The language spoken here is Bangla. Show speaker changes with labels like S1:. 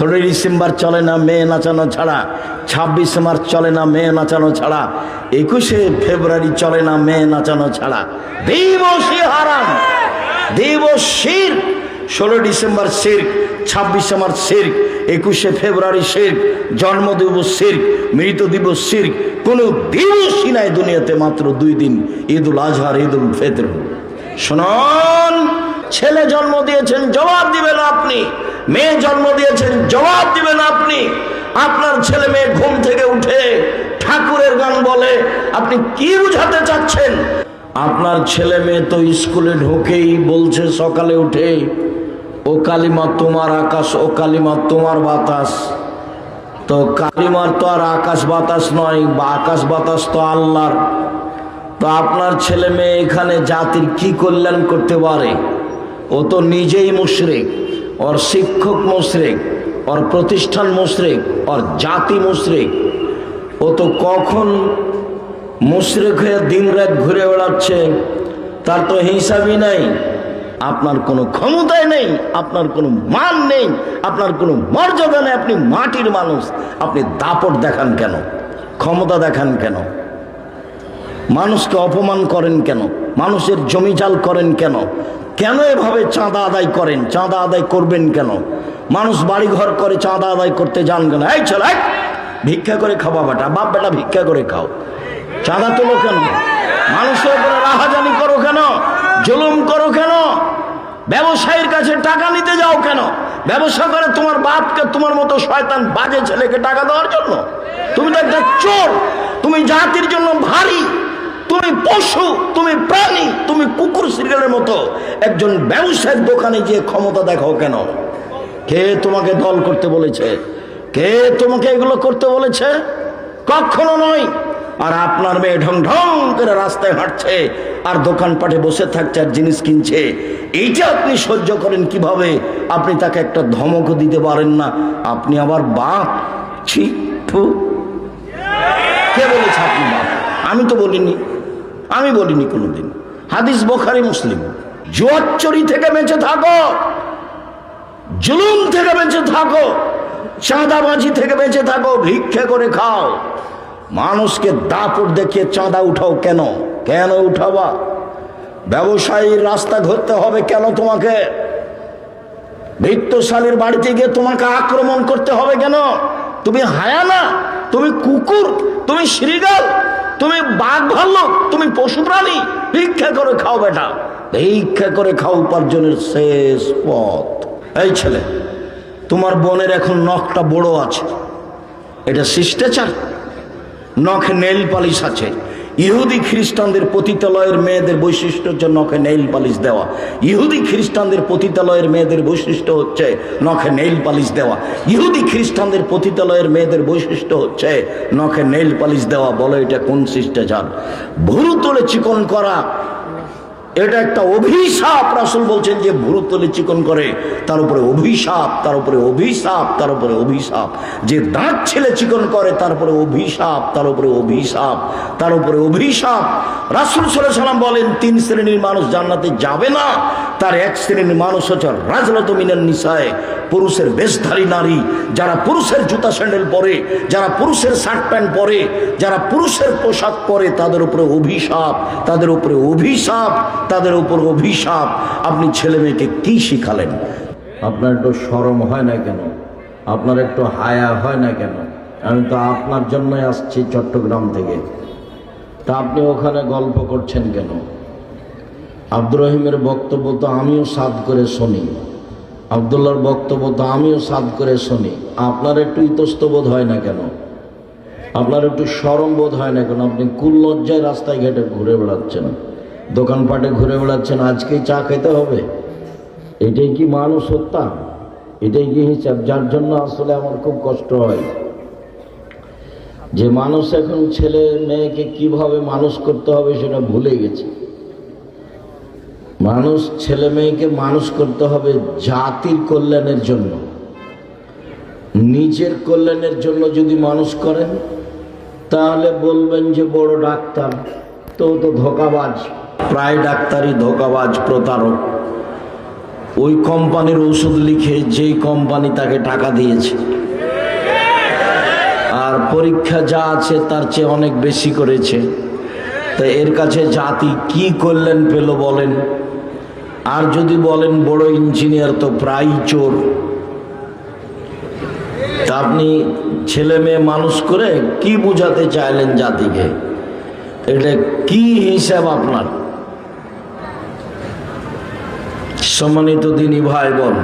S1: 13 ডিসেম্বর চলে না মেয়ে নাচানো ছাড়া, 26 মার্চ চলে না মেয়ে নাচানো ছাড়া, 21শে ফেব্রুয়ারি চলে না মেয়ে নাচানো ছাড়া। দিবসই হারাম, দিবস শিরক। 16 ডিসেম্বর শিরক, 26 মার্চ শিরক, 21শে ফেব্রুয়ারি শিরক, জন্মদিবস শিরক, মৃত দিবস শিরক। কোনো দিবসই নাই দুনিয়াতে, মাত্র 2 দিন, ঈদুল আজহার, ঈদুল ফিতর। শুনুন, ছেলে জন্ম দিয়েছেন, জবাব দিবেন আপনি। মেয়ে জন্ম দিয়েছেন, জবাব দিবেন আপনি। আপনার ছেলে মেয়ে ঘুম থেকে উঠে ঠাকুরের গান বলে, আপনি কি বুঝাতে চাচ্ছেন? আপনার ছেলে মেয়ে তো স্কুলে ঢোকেই বলছে সকালে উঠে, ও কালিমা তোমার আকাশ, ও কালিমা তোমার বাতাস। তো কালিমার তো আর আকাশ বাতাস নয়, বা আকাশ বাতাস তো আল্লাহর। তো আপনার ছেলে মেয়ে এখানে জাতির কি কল্যাণ করতে পারে? ও তো নিজেই মুশরিক, ওর শিক্ষক মুশরিক, ওর প্রতিষ্ঠান মুশরিক, ওর জাতি মুশরিক। ও তো কখন মুশরিক হয়ে দিন রাত ঘুরে বেড়াচ্ছে, তার তো হিসাবই নাই। আপনার কোনো ক্ষমতাই নেই, আপনার কোনো মান নেই, আপনার কোনো মর্যাদা নেই। আপনি মাটির মানুষ, আপনি দাপট দেখান কেন? ক্ষমতা দেখান কেন? মানুষকে অপমান করেন কেন? মানুষের জমিজাল করেন কেন? কেন এভাবে চাঁদা আদায় করেন? চাঁদা আদায় করবেন কেন? মানুষ বাড়ি ঘর করে, চাঁদা আদায় করতে যান কেন? এই ছেলে, ভিক্ষা করে খাওয়া বেটা, বাপ বেটা ভিক্ষা করে খাও, চাঁদা তোলো কেন? মানুষের উপরে রাহাজানি করো কেন? জুলুম করো কেন? ব্যবসায়ীর কাছে টাকা নিতে যাও কেন? ব্যবসা করে তোমার বাপকে, তোমার মতো শয়তান বাজে ছেলেকে টাকা দেওয়ার জন্য? তুমি তো একটা চোর, তুমি জাতির জন্য ভারী, তুমি পশু, তুমি প্রাণী, তুমি কুকুর সিরিয়ালের মতো। একজন ব্যবসায়ীর দোকানে গিয়ে ক্ষমতা দেখাও কেন? কে তোমাকে দল করতে বলেছে? কে তোমাকে এগুলো করতে বলেছে? কখনো নয়। আর আপনার মেয়ে ঢং ঢং করে রাস্তায় হাঁটছে, আর দোকানপাটে বসে থাকছে, আর জিনিস কিনছে। এইটা আপনি সহ্য করেন কিভাবে? আপনি তাকে একটা ধমকও দিতে পারেন না। আপনি আবার বাপ? ছি, থু। কে বলেছে আপনি বাপ? আমি তো বলিনি, আমি বলিনি কোনোদিন। হাদিস বুখারী মুসলিম। জুয়াচুরি থেকে বেঁচে থাকো, জুলুম থেকে বেঁচে থাকো, চাঁদাবাজি থেকে বেঁচে থাকো, ভিক্ষা করে খাও। মানুষকে দাপট দেখিয়ে চাঁদা উঠাও কেন? কেন উঠাবা? ব্যবসায়ীর রাস্তা ঘুরতে হবে কেন তোমাকে? বৃত্তশালীর বাড়িতে গিয়ে তোমাকে আক্রমণ করতে হবে কেন? তুমি হায়ানা, তুমি কুকুর, তুমি শ্রীগাল, তুমি বাঘ ভাল্লুক, তুমি পশু প্রাণী। ভিক্ষা করে খাও বেটা, ভিক্ষা করে খাও, উপার্জনের শেষ পথ। এই ছেলে, তোমার বোনের এখন নখটা বড় আছে, এটা শিষ্টাচার? নখে নেইল পালিশ আছে। ইহুদি খ্রিস্টানদের পতিতালয়ের মেয়েদের বৈশিষ্ট্য হচ্ছে নখে নেইল পালিশ দেওয়া। ইহুদি খ্রিস্টানদের পতিতালয়ের মেয়েদের বৈশিষ্ট্য হচ্ছে নখে নেইল পালিশ দেওয়া। ইহুদি খ্রিস্টানদের পতিতালয়ের মেয়েদের বৈশিষ্ট্য হচ্ছে নখে নেইল পালিশ দেওয়া। বলো এটা কোন শিষ্টাচার? ভুরু তুলে চিকন করা, এটা একটা অভিশাপ। রাসূল বলছেন যে ভুরু তুলে চিকন করে, তার উপরে অভিশাপ, তার উপরে অভিশাপ, তার উপরে অভিশাপ। যে দাঁত ছেলে চিকন করে, তার উপরে অভিশাপ, তার উপরে অভিশাপ, তার উপরে অভিশাপ। রাসূল সাল্লাল্লাহু আলাইহি ওয়াসাল্লাম বলেন 3 শ্রেণীর মানুষ জান্নাতে যাবে না। তার 1 শ্রেণীর মানুষ হচ্ছে রাজলাতু মিনান নিসায়ে, পুরুষের বেশধারী নারী, যারা পুরুষের জুতা স্যান্ডেল পরে, যারা পুরুষের শার্ট প্যান্ট পরে, যারা পুরুষের পোশাক পরে, তাদের উপরে অভিশাপ, তাদের উপরে অভিশাপ, তাদের উপর অভিশাপ। আপনি ছেলে মেয়েকে কি শিখালেন? আপনার একটু শরম হয় না কেন? আপনার একটু হায়া হয় না কেন? আমি তো আপনার জন্যই আসছি চট্টগ্রাম থেকে, তা আপনি ওখানে গল্প করছেন কেন? আব্দুর রহিমের বক্তব্য তো আমিও সাদ করে শুনি, আব্দুল্লাহর বক্তব্য তো আমিও সাদ করে শুনি। আপনার একটু ইতস্তবোধ হয় না কেন? আপনার একটু শরম বোধ হয় না কেন? আপনি কুল লজ্জায় রাস্তায় ঘাটে ঘুরে বেড়াচ্ছেন, দোকানপাটে ঘুরে বেড়াচ্ছেন। আজকেই চা খেতে হবে? এটাই কি মানুষ হত্যা? এটাই কি হিসাব? যার জন্য আসলে আমার খুব কষ্ট হয় যে মানুষ এখন ছেলে মেয়েকে কিভাবে মানুষ করতে হবে সেটা ভুলে গেছে। মানুষ ছেলে মেয়েকে মানুষ করতে হবে জাতির কল্যাণের জন্য। নিজের কল্যাণের জন্য যদি মানুষ করেন, তাহলে বলবেন যে বড় ডাক্তার, তো ধোঁকাবাজ। প্রায় ডাক্তারই ধোঁকাবাজ, প্রতারক। ওই কোম্পানির ওষুধ লিখে যেই কোম্পানি তাকে টাকা দিয়েছে, আর পরীক্ষা যা আছে তার চেয়ে অনেক বেশি করেছে। তো এর কাছে জাতি কি করলেন পেল বলেন? আর যদি বলেন বড় ইঞ্জিনিয়ার তো প্রায় চোর। তা আপনি ছেলে মেয়ে মানুষ করে কি বুঝাতে চাইলেন জাতিকে? এটা কি হিসাব আপনার? সম্মানিত দিনী ভাই বোন,